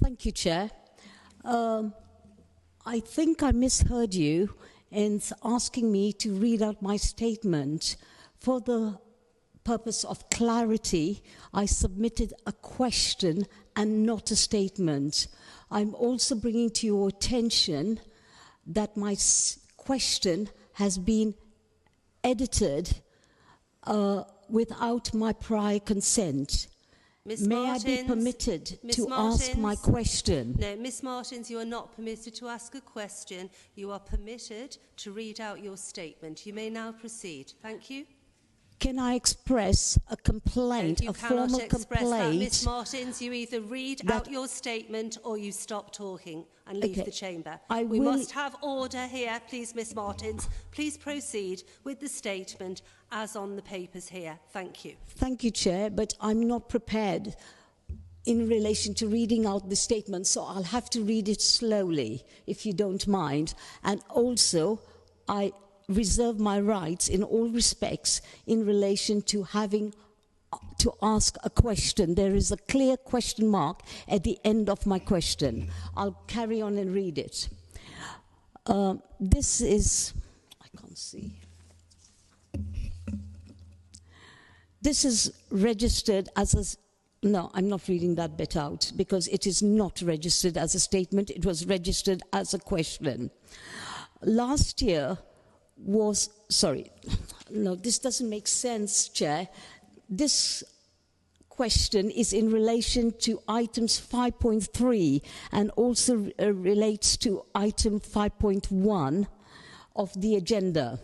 Thank you, Chair. I think I misheard you in asking me to read out my statement. For the purpose of clarity, I submitted a question and not a statement. I'm also bringing to your attention that my question has been edited without my prior consent. May I be permitted to ask my question? No, Miss Martins, you are not permitted to ask a question. You are permitted to read out your statement. You may now proceed. Thank you. Can I express a complaint, a formal complaint? Miss Martins, you either read out your statement or you stop talking and leave the chamber. We must have order here, please, Miss Martins. Please proceed with the statement as on the papers here. Thank you. Thank you, Chair, but I'm not prepared in relation to reading out the statement, so I'll have to read it slowly, if you don't mind. And also, I reserve my rights in all respects in relation to having to ask a question. There is a clear question mark at the end of my question. I'll carry on and read it. This is, I can't see. This is registered as a, no, I'm not reading that bit out because it is not registered as a statement. It was registered as a question. Last year, no, this doesn't make sense, Chair. This question is in relation to items 5.3 and also relates to item 5.1 of the agenda.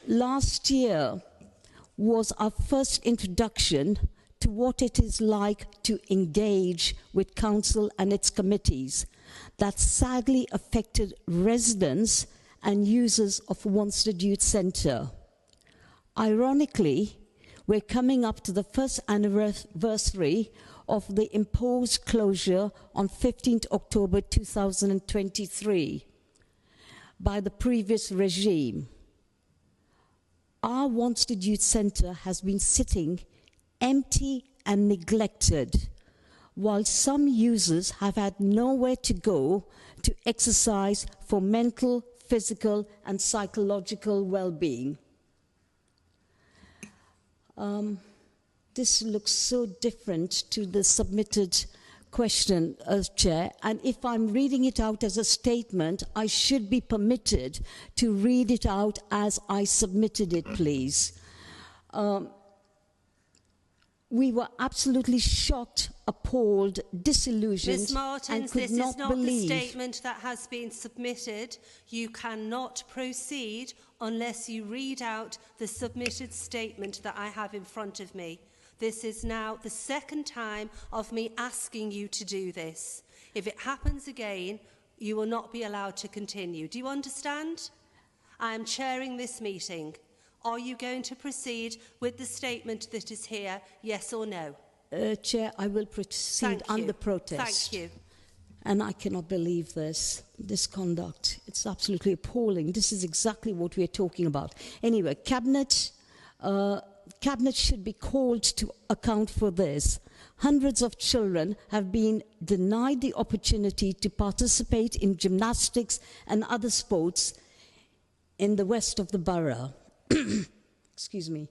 Last year was our first introduction to what it is like to engage with council and its committees that sadly affected residents and users of Wanstead Youth Centre. Ironically, we're coming up to the first anniversary of the imposed closure on 15th October 2023 by the previous regime. Our Wanstead Youth Centre has been sitting empty and neglected, while some users have had nowhere to go to exercise for mental, physical and psychological well-being. This looks so different to the submitted question, Chair, and if I'm reading it out as a statement, I should be permitted to read it out as I submitted it, please. We were absolutely shocked, appalled, disillusioned, Ms. Martins, and could this not is not believe. the statement that has been submitted. You cannot proceed unless you read out the submitted statement that I have in front of me. This is now the second time of me asking you to do this. If it happens again, you will not be allowed to continue. Do you understand? I am chairing this meeting. Are you going to proceed with the statement that is here, yes or no? Chair, I will proceed under protest. Thank you. And I cannot believe this conduct. It's absolutely appalling. This is exactly what we're talking about. Anyway, Cabinet should be called to account for this. Hundreds of children have been denied the opportunity to participate in gymnastics and other sports in the west of the borough. Excuse me.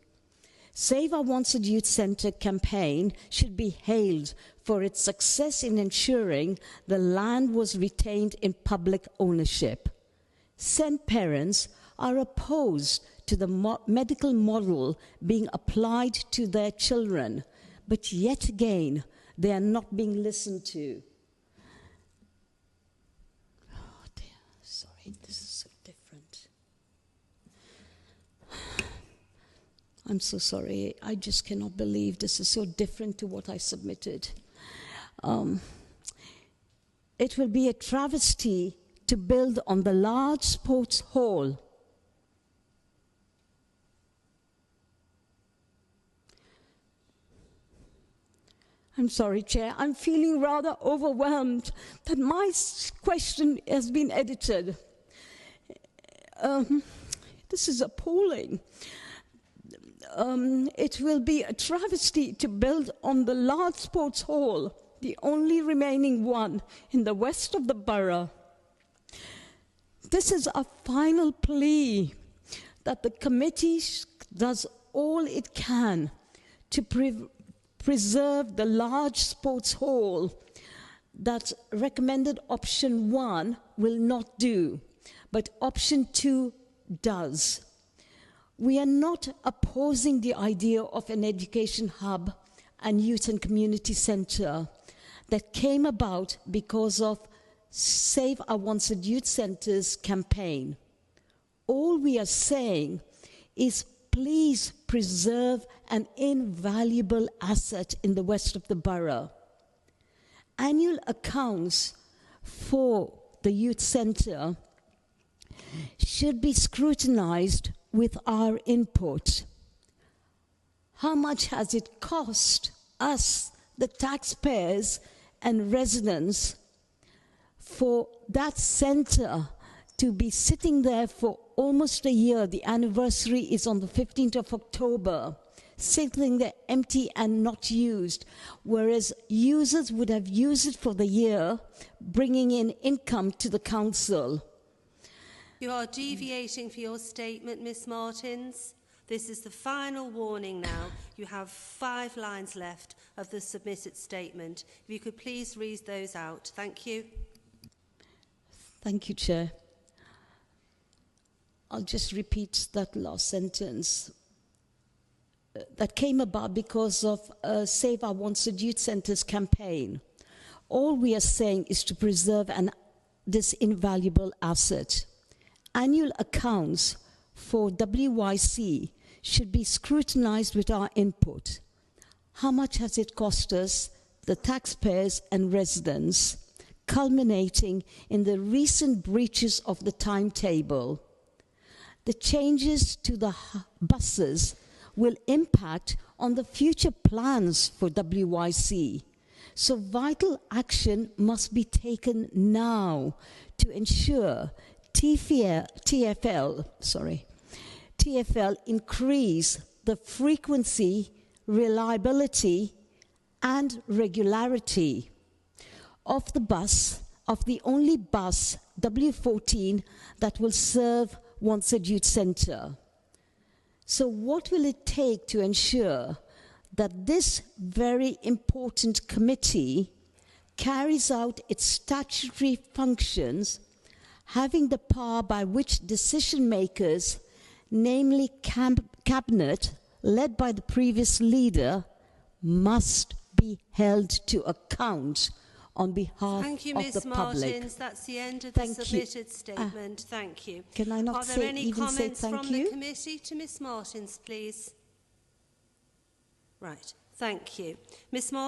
Save Our Wanstead Youth Centre campaign should be hailed for its success in ensuring the land was retained in public ownership. SEND parents are opposed to the medical model being applied to their children, but yet again, they are not being listened to. Oh dear, sorry, this is so different. I'm so sorry, I just cannot believe this is so different to what I submitted. It will be a travesty to build on the large sports hall. I'm sorry, Chair, I'm feeling rather overwhelmed that my question has been edited. This is appalling. It will be a travesty to build on the large sports hall. the only remaining one in the west of the borough. This is a final plea that the committee does all it can to preserve the large sports hall that recommended option 1 will not do, but option 2 does. We are not opposing the idea of an education hub and youth and community centre that came about because of Save Our Wanstead Youth Centre's campaign. All we are saying is please preserve an invaluable asset in the west of the borough. Annual accounts for the youth centre should be scrutinized with our input. How much has it cost us, the taxpayers and residents, for that centre to be sitting there for almost a year? The anniversary is on the 15th of October, sitting there empty and not used, whereas users would have used it for the year, bringing in income to the council. You are deviating for your statement, Miss Martins. This is the final warning now. You have 5 lines left of the submitted statement. If you could please read those out. Thank you. Thank you, Chair. I'll just repeat that last sentence. That came about because of Save Our Wanstead Youth Centre's campaign. All we are saying is to preserve this invaluable asset. Annual accounts for WYC should be scrutinized with our input. How much has it cost us, the taxpayers and residents, culminating in the recent breaches of the timetable? The changes to the buses will impact on the future plans for WYC. So vital action must be taken now to ensure TfL increase the frequency, reliability, and regularity of the only bus, W14, that will serve Wanstead Youth Centre. So what will it take to ensure that this very important committee carries out its statutory functions, having the power by which decision makers, namely cabinet, led by the previous leader, must be held to account on behalf Thank you, of Ms. the public? Martins. That's the end of the submitted statement. Thank you. Can I not Are there say, any even say comments thank from you? the committee to Ms. Martins, please? Right. Thank you. Ms. Martins.